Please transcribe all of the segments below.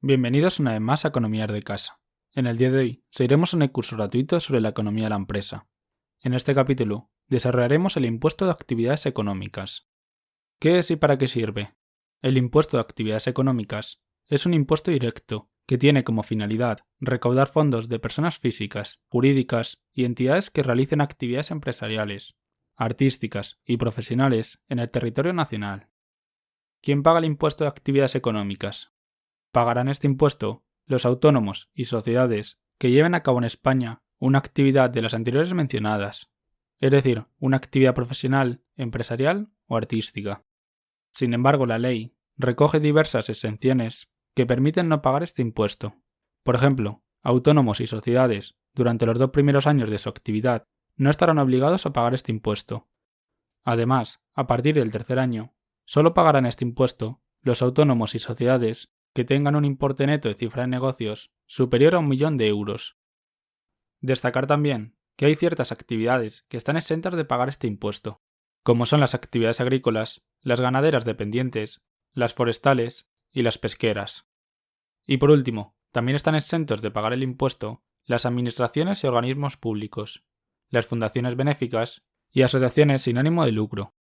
Bienvenidos una vez más a Economía de Casa. En el día de hoy seguiremos un curso gratuito sobre la economía de la empresa. En este capítulo desarrollaremos el impuesto de actividades económicas. ¿Qué es y para qué sirve? El impuesto de actividades económicas es un impuesto directo que tiene como finalidad recaudar fondos de personas físicas, jurídicas y entidades que realicen actividades empresariales, artísticas y profesionales en el territorio nacional. ¿Quién paga el impuesto de actividades económicas? Pagarán este impuesto los autónomos y sociedades que lleven a cabo en España una actividad de las anteriores mencionadas, es decir, una actividad profesional, empresarial o artística. Sin embargo, la ley recoge diversas exenciones que permiten no pagar este impuesto. Por ejemplo, autónomos y sociedades, durante los 2 primeros años de su actividad, no estarán obligados a pagar este impuesto. Además, a partir del tercer año, solo pagarán este impuesto los autónomos y sociedades que tengan un importe neto de cifra de negocios superior a 1.000.000 de euros. Destacar también que hay ciertas actividades que están exentas de pagar este impuesto, como son las actividades agrícolas, las ganaderas dependientes, las forestales y las pesqueras. Y por último, también están exentos de pagar el impuesto las administraciones y organismos públicos, las fundaciones benéficas y asociaciones sin ánimo de lucro.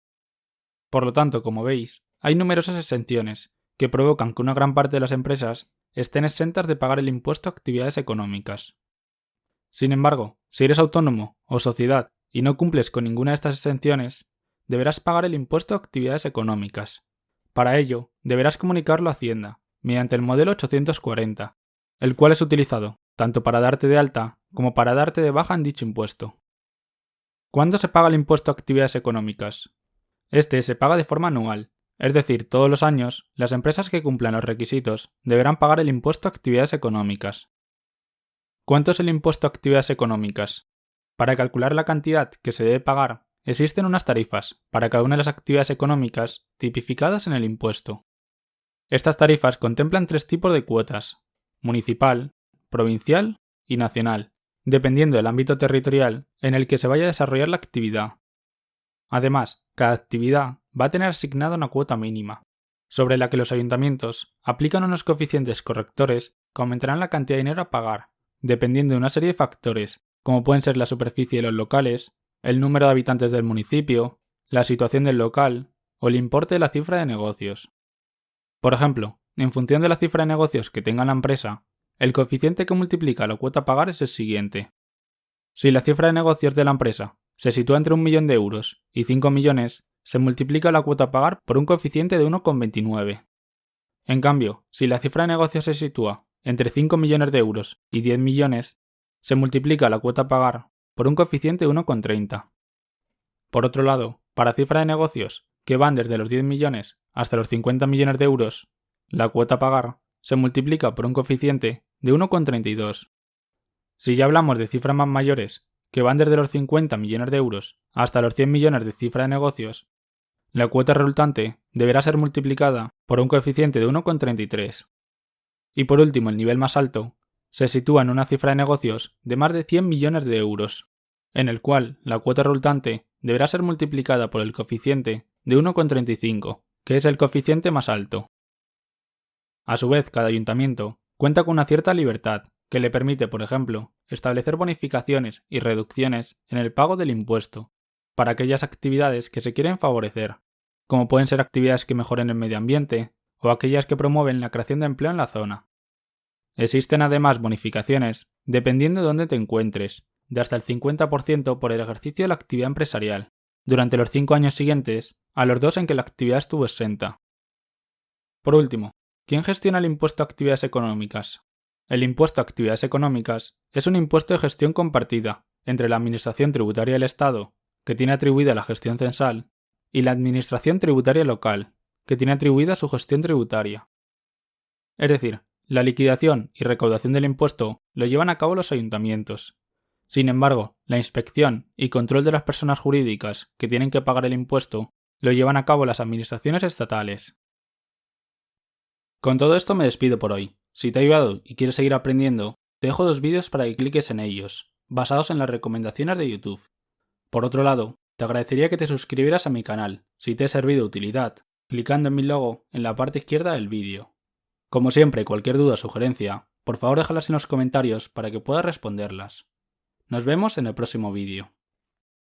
Por lo tanto, como veis, hay numerosas exenciones que provocan que una gran parte de las empresas estén exentas de pagar el impuesto a actividades económicas. Sin embargo, si eres autónomo o sociedad y no cumples con ninguna de estas exenciones, deberás pagar el impuesto a actividades económicas. Para ello, deberás comunicarlo a Hacienda, mediante el modelo 840, el cual es utilizado tanto para darte de alta como para darte de baja en dicho impuesto. ¿Cuándo se paga el impuesto a actividades económicas? Este se paga de forma anual. Es decir, todos los años, las empresas que cumplan los requisitos deberán pagar el impuesto a actividades económicas. ¿Cuánto es el impuesto a actividades económicas? Para calcular la cantidad que se debe pagar, existen unas tarifas para cada una de las actividades económicas tipificadas en el impuesto. Estas tarifas contemplan 3 tipos de cuotas: municipal, provincial y nacional, dependiendo del ámbito territorial en el que se vaya a desarrollar la actividad. Además, cada actividad va a tener asignada una cuota mínima, sobre la que los ayuntamientos aplican unos coeficientes correctores que aumentarán la cantidad de dinero a pagar, dependiendo de una serie de factores, como pueden ser la superficie de los locales, el número de habitantes del municipio, la situación del local o el importe de la cifra de negocios. Por ejemplo, en función de la cifra de negocios que tenga la empresa, el coeficiente que multiplica la cuota a pagar es el siguiente. Si la cifra de negocios de la empresa se sitúa entre 1.000.000 de euros y 5 millones, se multiplica la cuota a pagar por un coeficiente de 1,29. En cambio, si la cifra de negocios se sitúa entre 5 millones de euros y 10 millones, se multiplica la cuota a pagar por un coeficiente de 1,30. Por otro lado, para cifra de negocios que van desde los 10 millones hasta los 50 millones de euros, la cuota a pagar se multiplica por un coeficiente de 1,32. Si ya hablamos de cifras más mayores, que van desde los 50 millones de euros hasta los 100 millones de cifra de negocios, la cuota resultante deberá ser multiplicada por un coeficiente de 1,33. Y por último, el nivel más alto se sitúa en una cifra de negocios de más de 100 millones de euros, en el cual la cuota resultante deberá ser multiplicada por el coeficiente de 1,35, que es el coeficiente más alto. A su vez, cada ayuntamiento cuenta con una cierta libertad que le permite, por ejemplo, establecer bonificaciones y reducciones en el pago del impuesto para aquellas actividades que se quieren favorecer, como pueden ser actividades que mejoren el medio ambiente o aquellas que promueven la creación de empleo en la zona. Existen además bonificaciones dependiendo de dónde te encuentres, de hasta el 50% por el ejercicio de la actividad empresarial, durante los 5 años siguientes a los 2 en que la actividad estuvo exenta. Por último, ¿quién gestiona el impuesto a actividades económicas? El impuesto a actividades económicas es un impuesto de gestión compartida entre la Administración Tributaria del Estado, que tiene atribuida la gestión censal, y la Administración Tributaria Local, que tiene atribuida su gestión tributaria. Es decir, la liquidación y recaudación del impuesto lo llevan a cabo los ayuntamientos. Sin embargo, la inspección y control de las personas jurídicas que tienen que pagar el impuesto lo llevan a cabo las administraciones estatales. Con todo esto me despido por hoy. Si te ha ayudado y quieres seguir aprendiendo, te dejo 2 vídeos para que cliques en ellos, basados en las recomendaciones de YouTube. Por otro lado, te agradecería que te suscribieras a mi canal, si te ha servido de utilidad, clicando en mi logo en la parte izquierda del vídeo. Como siempre, cualquier duda o sugerencia, por favor déjalas en los comentarios para que pueda responderlas. Nos vemos en el próximo vídeo.